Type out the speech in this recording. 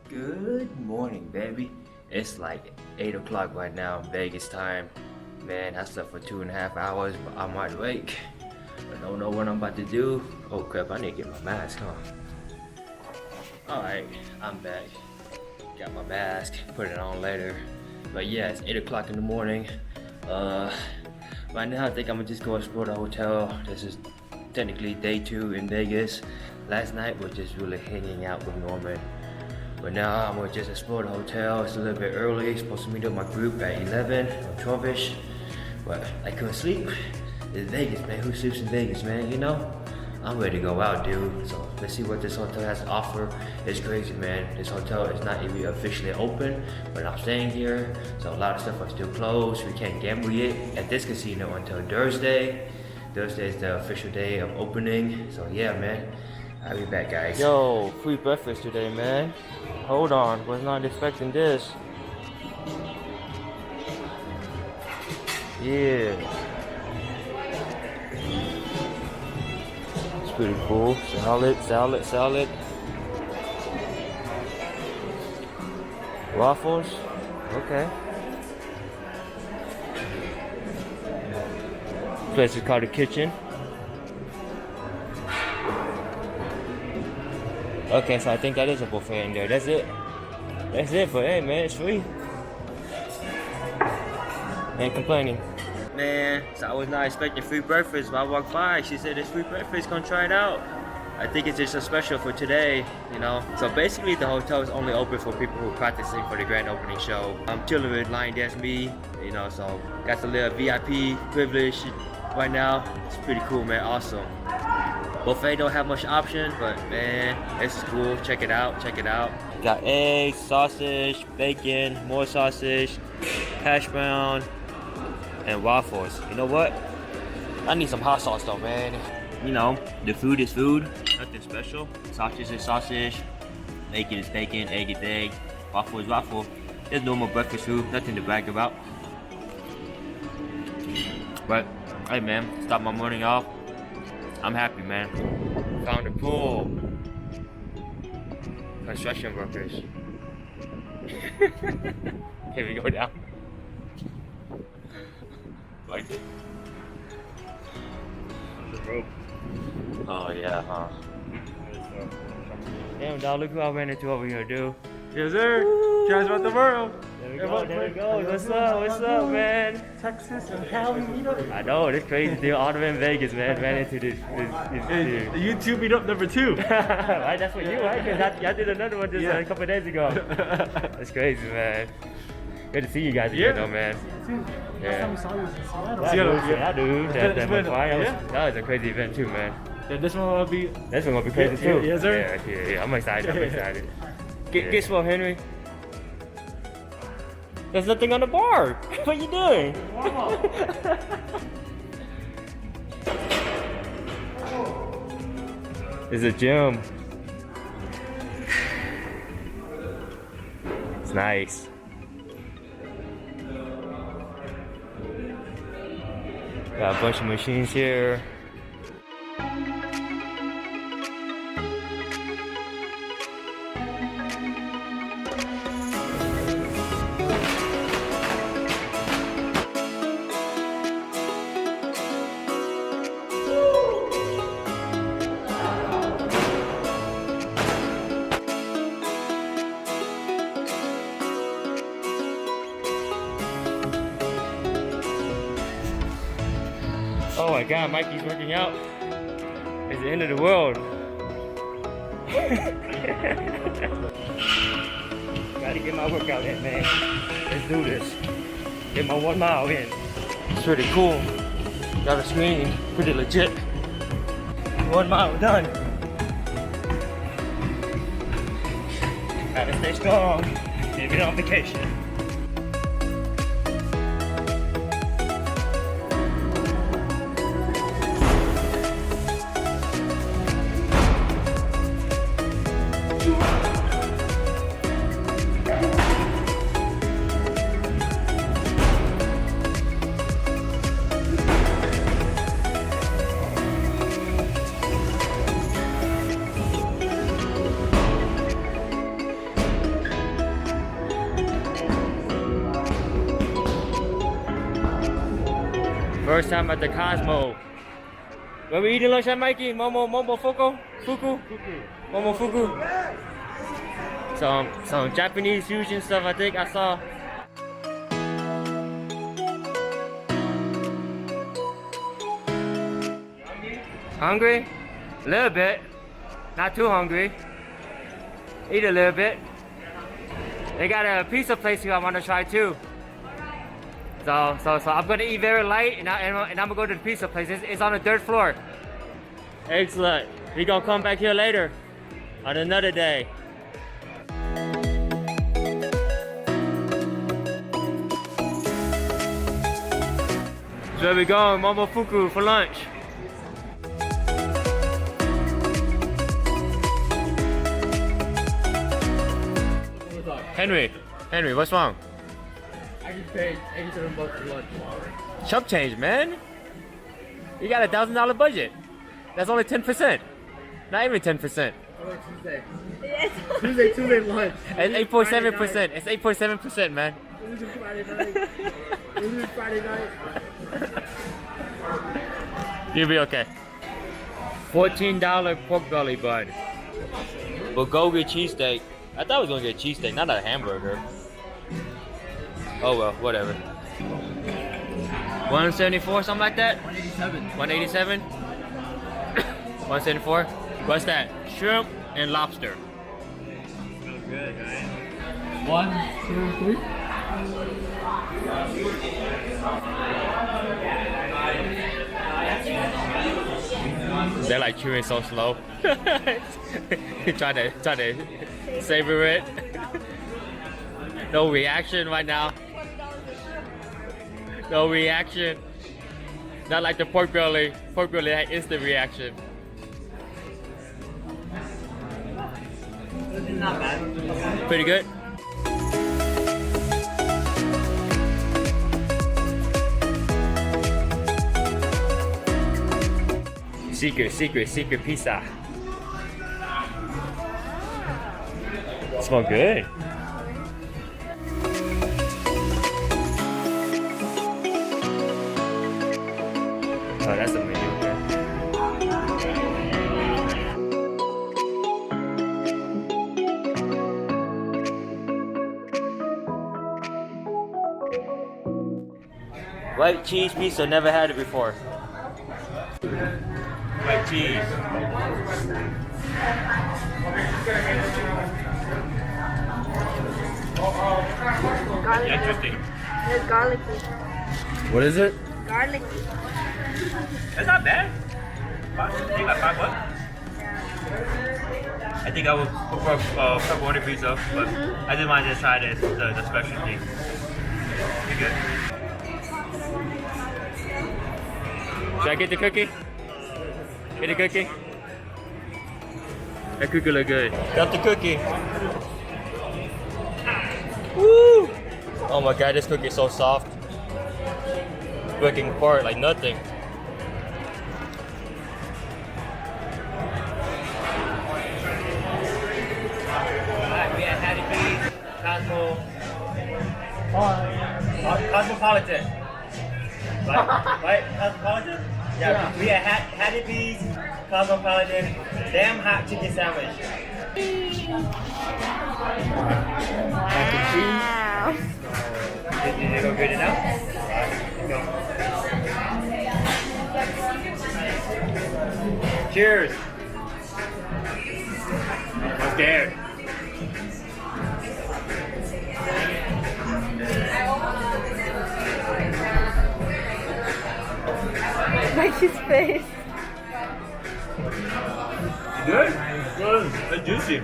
Good morning, baby. It's like 8 o'clock right now, Vegas time. Man, I slept for 2.5 hours, but I'm wide awake. I don't know what I'm about to do. Oh crap, I need to get my mask, huh? Alright, I'm back. Got my mask, put it on later. But yeah, it's 8 o'clock in the morning. Right now I think I'm gonna just go explore the hotel. This is technically day 2 in Vegas. Last night was just really hanging out with Norman. But now I'm gonna just explore the hotel. It's a little bit early. Supposed to meet up my group at 11 or 12ish. But I couldn't sleep. It's Vegas, man. Who sleeps in Vegas, man? You know? I'm ready to go out, dude. So let's see what this hotel has to offer. It's crazy, man. This hotel is not even officially open, but I'm staying here. So a lot of stuff are still closed. We can't gamble yet at this casino until Thursday. Thursday is the official day of opening. So yeah, man. I'll be back, guys. Yo, free breakfast today, man. Hold on, was not expecting this. Yeah. It's pretty cool. Salad. Waffles. Okay. This place is called the Kitchen. Okay, so I think that is a buffet in there. That's it. That's it for it, man. It's free. Ain't complaining. Man, so I was not expecting free breakfast, but I walked by. She said it's free breakfast, gonna try it out. I think it's just a special for today, you know. So basically the hotel is only open for people who are practicing for the grand opening show. I'm chilling with Lion Dance Me, you know, so got the little VIP privilege right now. It's pretty cool, man, awesome. Buffet don't have much option, but man, this is cool. Check it out. Got eggs, sausage, bacon, more sausage, hash brown, and waffles. You know what? I need some hot sauce though, man. You know, the food is food. Nothing special. Sausage is sausage. Bacon is bacon. Egg is egg. Waffle is waffle. It's normal breakfast food. Nothing to brag about. But, hey man, start my morning off. I'm happy, man. Found a pool. Construction workers. Here we go down. Like the rope. Oh yeah, huh? Damn, dog, look who I ran into over here, dude. Yes, sir. Guys about the world. There we go. What's up, man? Texas and Cali meetup. I know, this crazy dude. All the way in Vegas, man. Ran into this dude. The YouTube meetup number 2. Right, that's what you, right? Because I did another one just a couple days ago. That's crazy, man. Good to see you guys again, though, man. Last time we saw you was in Seattle. Seattle. That was a crazy event too, man. Yeah, this one will be. This one gonna be crazy too. Yes, sir. Yeah. I'm excited. Guess what, Henry? There's nothing on the bar. What are you doing? It's a gym. It's nice. Got a bunch of machines here. Oh my god, Mikey's working out. It's the end of the world. Gotta get my workout in, man. Let's do this. Get my 1 mile in. It's pretty cool. Got a screen, pretty legit. 1 mile done. Gotta stay strong. Maybe on vacation. First time at the Cosmo. Where we eating lunch at, Mikey? Momo Fuku? Momo Fuku? Some Japanese fusion stuff I think I saw. Hungry? A little bit. Not too hungry. Eat a little bit. They got a pizza place here I want to try too. So I'm gonna eat very light and I'm gonna go to the pizza place. It's on the 3rd floor. Excellent. We gonna come back here later on another day. So there we go, Momofuku for lunch. Henry, what's wrong? I just paid $87 for lunch. Chump change, man. You got $1,000 budget. That's only 10%. Not even 10%. Oh, Tuesday lunch. It's 8.7%. It's 8.7%, man. This is Friday night. You'll be okay. $14 pork belly bun. Bulgogi cheesesteak. I thought I was gonna get a cheesesteak, not a hamburger. Oh well, whatever. 174, something like that? 187. 187? 174? What's that? Shrimp and lobster. Smells good, right? 1, 2, 3. They're like chewing so slow. try to savor it. No reaction right now. No reaction. Not like the pork belly. Pork belly had instant reaction. Not bad. Pretty good. Secret pizza. Smell good. Oh, that's the menu. White cheese pizza, never had it before. White cheese. Garlic. Interesting. It's garlicky. What is it? Garlicky. That's not bad. I think like $5. I think I would prefer pepperoni pizza, but I didn't mind to try the specialty. Pretty good. Should I get the cookie? Get the cookie? That cookie look good. Got the cookie. Woo! Oh my god, this cookie is so soft. It's breaking apart like nothing. Alright, we at Hattie B's, Cosmopolitan. Right? Cosmopolitan? Yeah, we at Hattie B's, Cosmopolitan, damn hot chicken sandwich. Wow. Did you go good enough? Go. Cheers. I'm scared. Mikey's face. Good? Good. It's juicy.